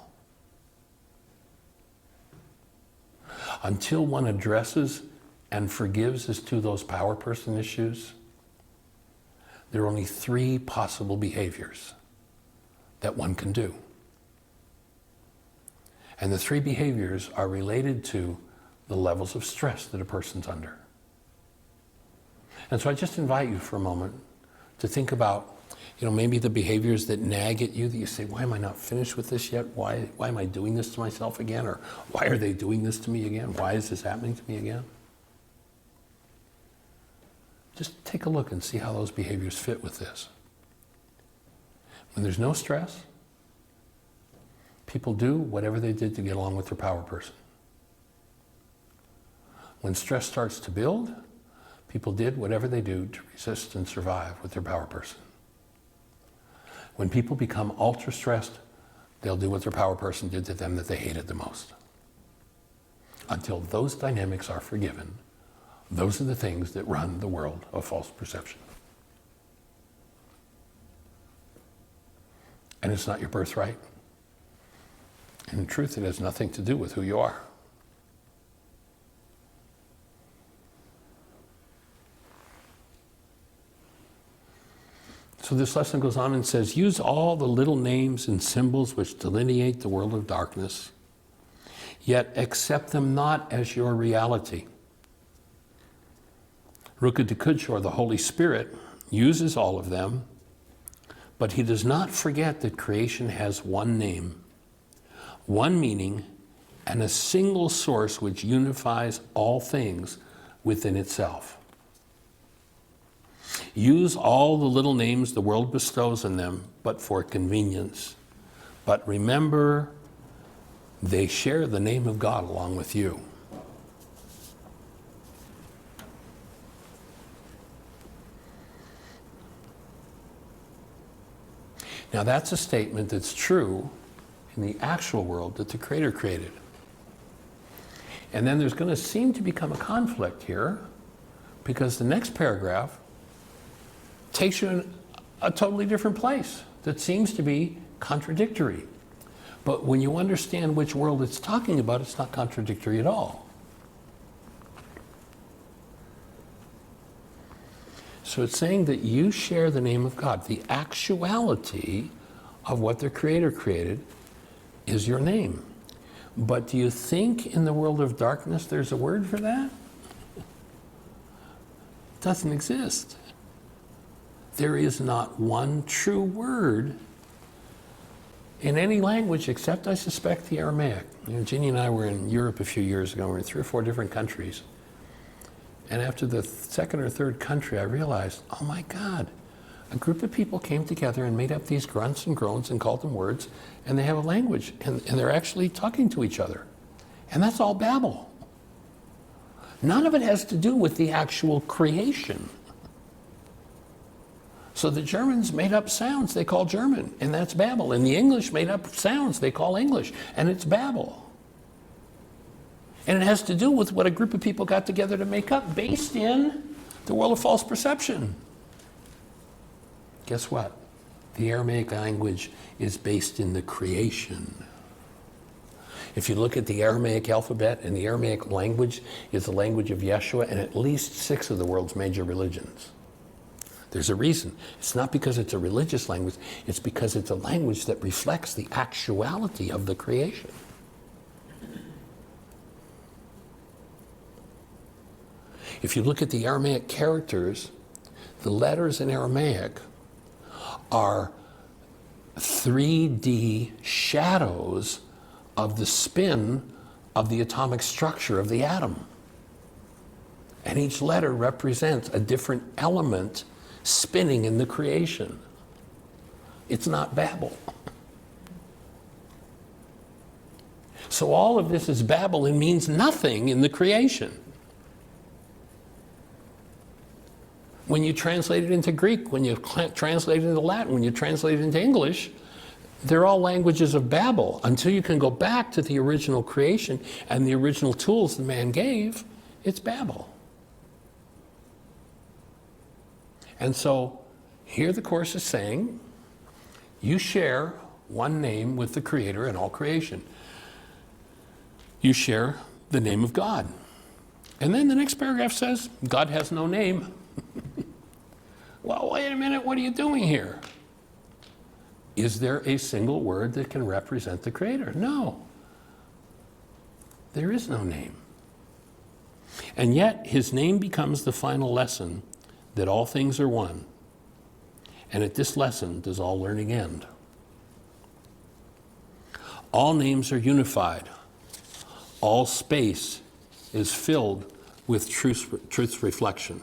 Until one addresses and forgives as to those power person issues, there are only 3 possible behaviors that one can do. And the 3 behaviors are related to the levels of stress that a person's under. And so I just invite you for a moment to think about, maybe the behaviors that nag at you, that you say, why am I not finished with this yet? Why am I doing this to myself again? Or why are they doing this to me again? Why is this happening to me again? Just take a look and see how those behaviors fit with this. When there's no stress, people do whatever they did to get along with their power person. When stress starts to build, people did whatever they do to resist and survive with their power person. When people become ultra stressed, they'll do what their power person did to them that they hated the most. Until those dynamics are forgiven, those are the things that run the world of false perception. And it's not your birthright. And in truth, it has nothing to do with who you are. So this lesson goes on and says, use all the little names and symbols which delineate the world of darkness, yet accept them not as your reality. Ruka Dekudsor, the Holy Spirit, uses all of them, but he does not forget that creation has one name, one meaning, and a single source which unifies all things within itself. Use all the little names the world bestows on them, but for convenience. But remember, they share the name of God along with you. Now that's a statement that's true in the actual world that the Creator created. And then there's going to seem to become a conflict here, because the next paragraph takes you in a totally different place that seems to be contradictory. But when you understand which world it's talking about, it's not contradictory at all. So it's saying that you share the name of God. The actuality of what the Creator created is your name. But do you think in the world of darkness there's a word for that? It doesn't exist. There is not one true word in any language except, I suspect, the Aramaic. You know, Jeannie and I were in Europe a few years ago. We were in 3 or 4 different countries. And after the second or third country, I realized, oh my God, a group of people came together and made up these grunts and groans and called them words, and they have a language, and they're actually talking to each other. And that's all Babel. None of it has to do with the actual creation. So the Germans made up sounds they call German, and that's Babel. And the English made up sounds they call English, and it's Babel. And it has to do with what a group of people got together to make up based in the world of false perception. Guess what? The Aramaic language is based in the creation. If you look at the Aramaic alphabet, and the Aramaic language is the language of Yeshua and at least 6 of the world's major religions. There's a reason. It's not because it's a religious language, it's because it's a language that reflects the actuality of the creation. If you look at the Aramaic characters, the letters in Aramaic are 3D shadows of the spin of the atomic structure of the atom. And each letter represents a different element spinning in the creation. It's not Babel. So all of this is Babel and means nothing in the creation. When you translate it into Greek, when you translate it into Latin, when you translate it into English, they're all languages of Babel until you can go back to the original creation and the original tools the man gave. It's Babel. And so here the Course is saying, you share one name with the Creator in all creation. You share the name of God. And then the next paragraph says, God has no name. Well, wait a minute, what are you doing here? Is there a single word that can represent the Creator? No. There is no name. And yet, his name becomes the final lesson that all things are one. And at this lesson does all learning end. All names are unified. All space is filled with truth's reflection.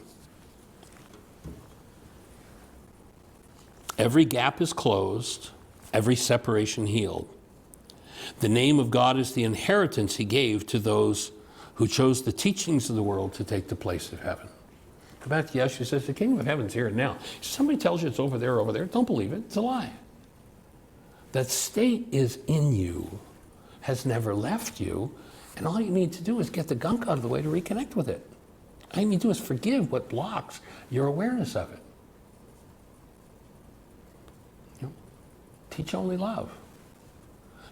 Every gap is closed, every separation healed. The name of God is the inheritance he gave to those who chose the teachings of the world to take the place of heaven. Go back to Yeshua, says the kingdom of heaven is here and now. If somebody tells you it's over there, don't believe it. It's a lie. That state is in you, has never left you, and all you need to do is get the gunk out of the way to reconnect with it. All you need to do is forgive what blocks your awareness of it. Teach only love.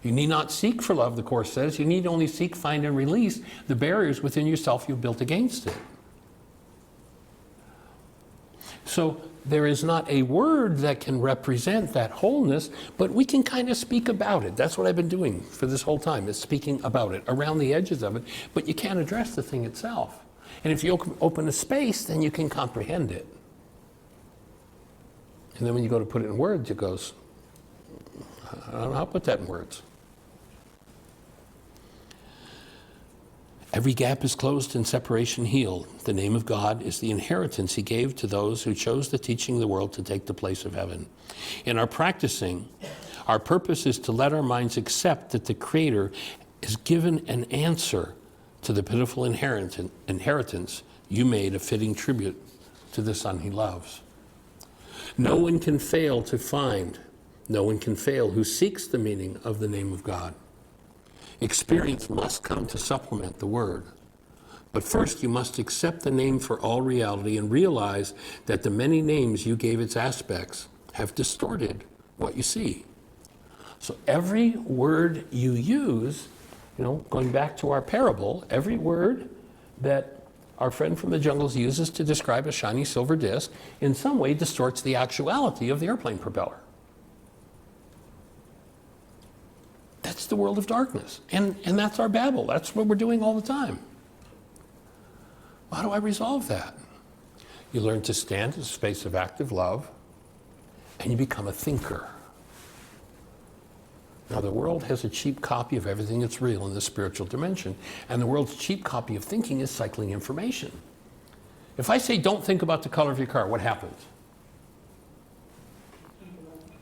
You need not seek for love, the Course says. You need only seek, find, and release the barriers within yourself you've built against it. So So there is not a word that can represent that wholeness, but we can kind of speak about it. That's what I've been doing for this whole time, is speaking about it, around the edges of it, but you can't address the thing itself. And if you open a space, then you can comprehend it. And then when you go to put it in words, it goes, I don't know how to put that in words. Every gap is closed and separation healed. The name of God is the inheritance he gave to those who chose the teaching of the world to take the place of heaven. In our practicing, our purpose is to let our minds accept that the Creator is given an answer to the pitiful inheritance you made a fitting tribute to the Son he loves. No one can fail to find, no one can fail who seeks the meaning of the name of God. Experience must come to supplement the word. But first, you must accept the name for all reality and realize that the many names you gave its aspects have distorted what you see. So every word you use, going back to our parable, every word that our friend from the jungles uses to describe a shiny silver disc in some way distorts the actuality of the airplane propeller. That's the world of darkness. And that's our babble. That's what we're doing all the time. How do I resolve that? You learn to stand in a space of active love, and you become a thinker. Now, the world has a cheap copy of everything that's real in the spiritual dimension, and the world's cheap copy of thinking is cycling information. If I say, don't think about the color of your car, what happens?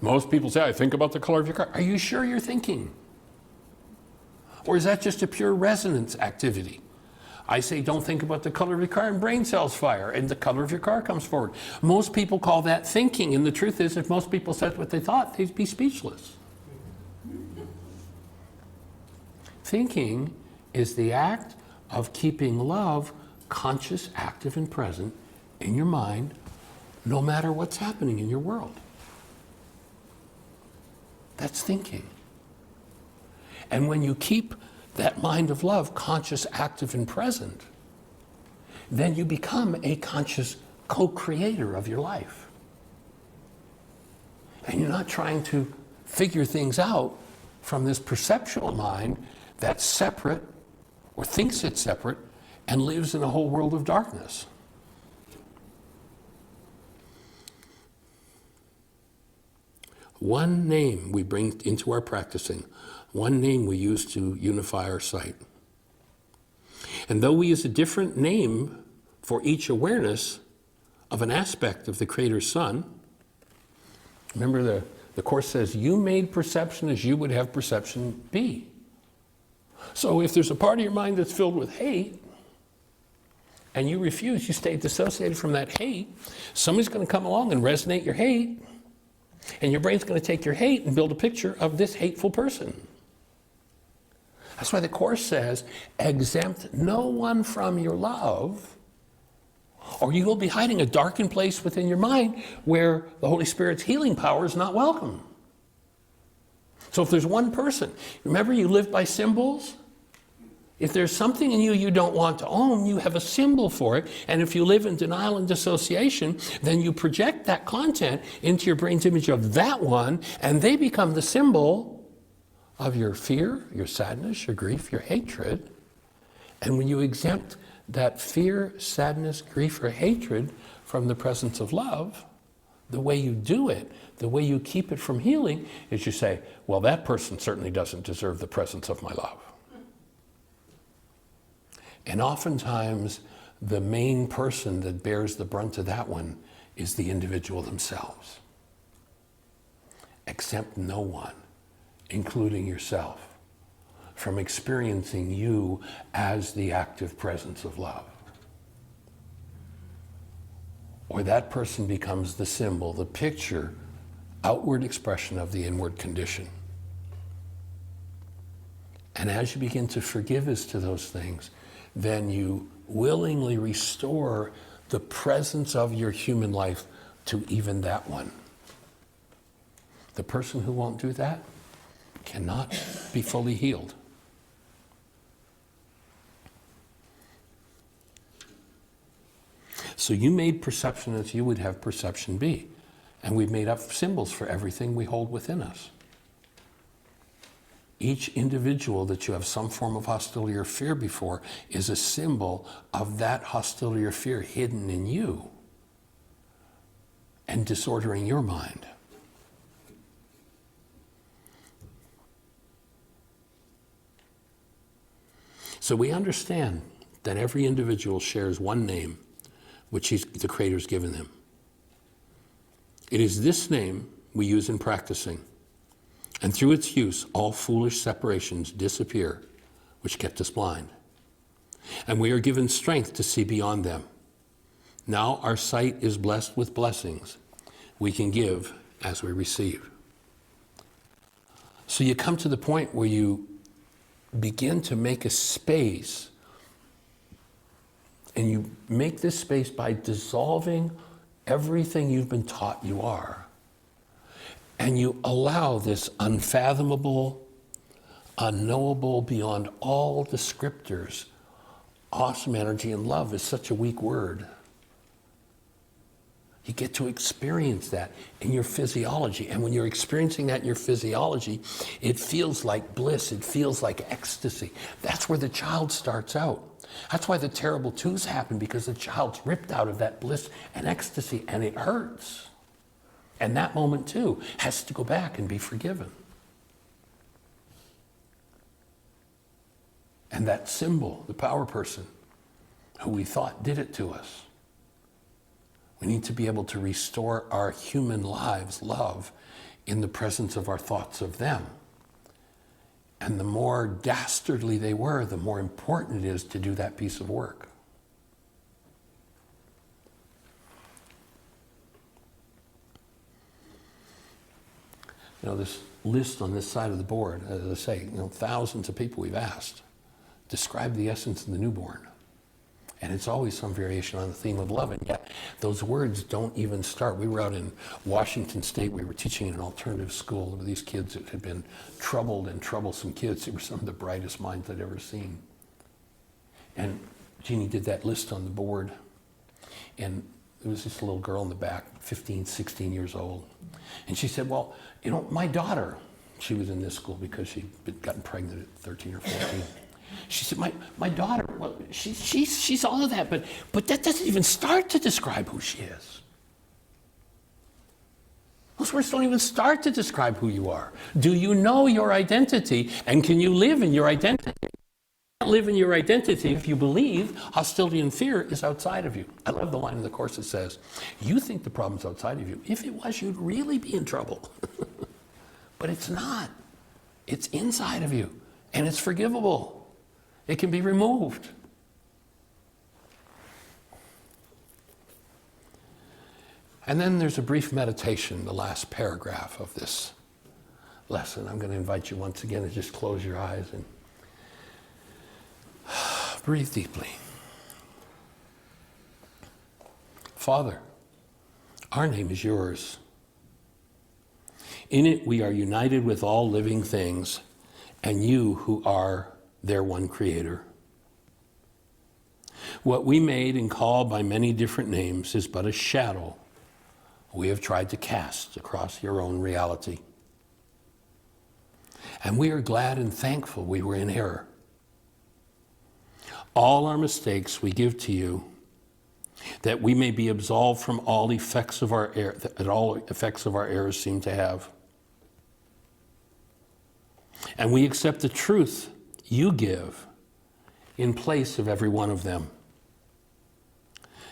Most people say, I think about the color of your car. Are you sure you're thinking? Or is that just a pure resonance activity? I say, don't think about the color of your car, and brain cells fire, and the color of your car comes forward. Most people call that thinking, and the truth is, if most people said what they thought, they'd be speechless. Thinking is the act of keeping love conscious, active, and present in your mind, no matter what's happening in your world. That's thinking. And when you keep that mind of love conscious, active, and present, then you become a conscious co-creator of your life. And you're not trying to figure things out from this perceptual mind that's separate or thinks it's separate and lives in a whole world of darkness. One name we bring into our practicing, one name we use to unify our sight. And though we use a different name for each awareness of an aspect of the Creator's Son, remember the Course says, you made perception as you would have perception be. So if there's a part of your mind that's filled with hate, and you refuse, you stay dissociated from that hate, somebody's going to come along and resonate your hate, and your brain's going to take your hate and build a picture of this hateful person. That's why the Course says, exempt no one from your love, or you will be hiding a darkened place within your mind where the Holy Spirit's healing power is not welcome. So if there's one person, remember you live by symbols? If there's something in you you don't want to own, you have a symbol for it. And if you live in denial and dissociation, then you project that content into your brain's image of that one, and they become the symbol of your fear, your sadness, your grief, your hatred. And when you exempt that fear, sadness, grief, or hatred from the presence of love, the way you do it, the way you keep it from healing, is you say, well, that person certainly doesn't deserve the presence of my love. And oftentimes, the main person that bears the brunt of that one is the individual themselves. Exempt no one, including yourself, from experiencing you as the active presence of love. Or that person becomes the symbol, the picture, outward expression of the inward condition. And as you begin to forgive as to those things, then you willingly restore the presence of your human life to even that one. The person who won't do that cannot be fully healed. So you made perception as you would have perception be. And we've made up symbols for everything we hold within us. Each individual that you have some form of hostility or fear before is a symbol of that hostility or fear hidden in you and disordering your mind. So we understand that every individual shares one name which the Creator's given them. It is this name we use in practicing, and through its use, all foolish separations disappear, which kept us blind. And we are given strength to see beyond them. Now our sight is blessed with blessings. We can give as we receive. So you come to the point where you begin to make a space, and you make this space by dissolving everything you've been taught you are. And you allow this unfathomable, unknowable, beyond all descriptors, awesome energy, and love is such a weak word. You get to experience that in your physiology. And when you're experiencing that in your physiology, it feels like bliss. It feels like ecstasy. That's where the child starts out. That's why the terrible twos happen, because the child's ripped out of that bliss and ecstasy, and it hurts. And that moment, too, has to go back and be forgiven. And that symbol, the power person, who we thought did it to us, we need to be able to restore our human lives' love in the presence of our thoughts of them. And the more dastardly they were, the more important it is to do that piece of work. You know, this list on this side of the board, as I say, thousands of people we've asked, describe the essence of the newborn. And it's always some variation on the theme of love, and yet those words don't even start. We were out in Washington State. We were teaching in an alternative school with these kids that had been troubled and troublesome kids. They were some of the brightest minds I'd ever seen. And Jeannie did that list on the board, and there was this little girl in the back, 15, 16 years old. And she said, well, my daughter, she was in this school because she'd gotten pregnant at 13 or 14. She said, my daughter, well, she's all of that, but that doesn't even start to describe who she is. Those words don't even start to describe who you are. Do you know your identity, and can you live in your identity? You can't live in your identity if you believe hostility and fear is outside of you. I love the line in the Course that says, you think the problem's outside of you. If it was, you'd really be in trouble. But it's not. It's inside of you, and it's forgivable. It can be removed. And then there's a brief meditation, the last paragraph of this lesson. I'm going to invite you once again to just close your eyes and breathe deeply. Father, our name is yours. In it we are united with all living things, and you who are their one creator. What we made and call by many different names is but a shadow we have tried to cast across your own reality. And we are glad and thankful we were in error. All our mistakes we give to you, that we may be absolved from all effects of our error, that all effects of our errors seem to have. And we accept the truth you give in place of every one of them.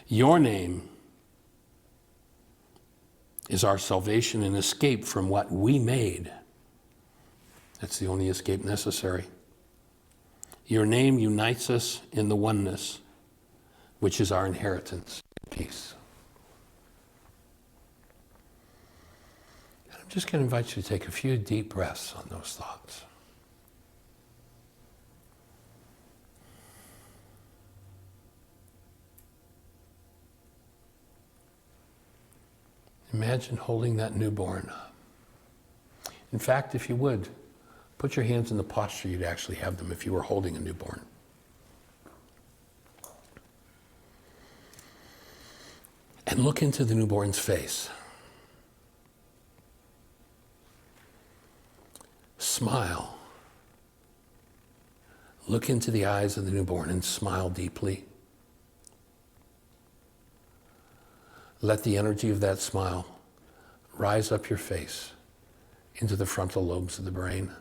Your name is our salvation and escape from what we made. That's the only escape necessary. Your name unites us in the oneness, which is our inheritance and peace. And I'm just going to invite you to take a few deep breaths on those thoughts. Imagine holding that newborn. In fact, if you would, put your hands in the posture you'd actually have them if you were holding a newborn. look into the newborn's face. Smile. Look into the eyes of the newborn and smile deeply. Let the energy of that smile rise up your face into the frontal lobes of the brain.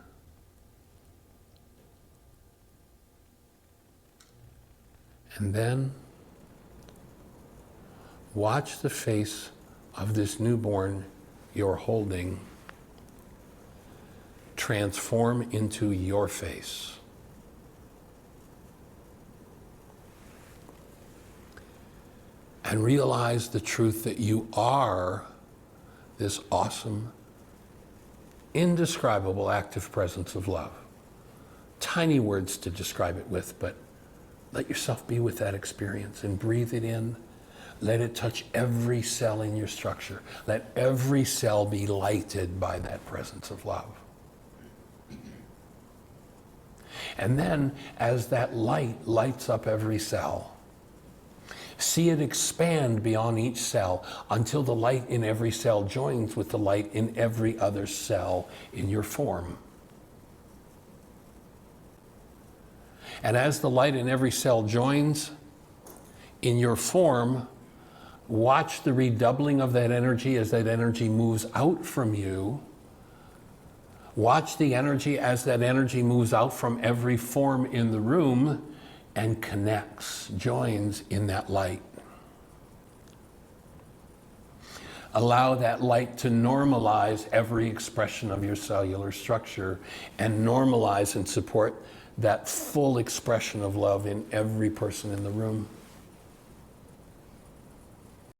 And then watch the face of this newborn you're holding transform into your face. And realize the truth that you are this awesome, indescribable active presence of love. Tiny words to describe it with, but let yourself be with that experience and breathe it in. Let it touch every cell in your structure. Let every cell be lighted by that presence of love. And then, as that light lights up every cell, see it expand beyond each cell until the light in every cell joins with the light in every other cell in your form. And as the light in every cell joins in your form, watch the redoubling of that energy as that energy moves out from you. Watch the energy as that energy moves out from every form in the room and connects, joins in that light. Allow that light to normalize every expression of your cellular structure and normalize and support that full expression of love in every person in the room.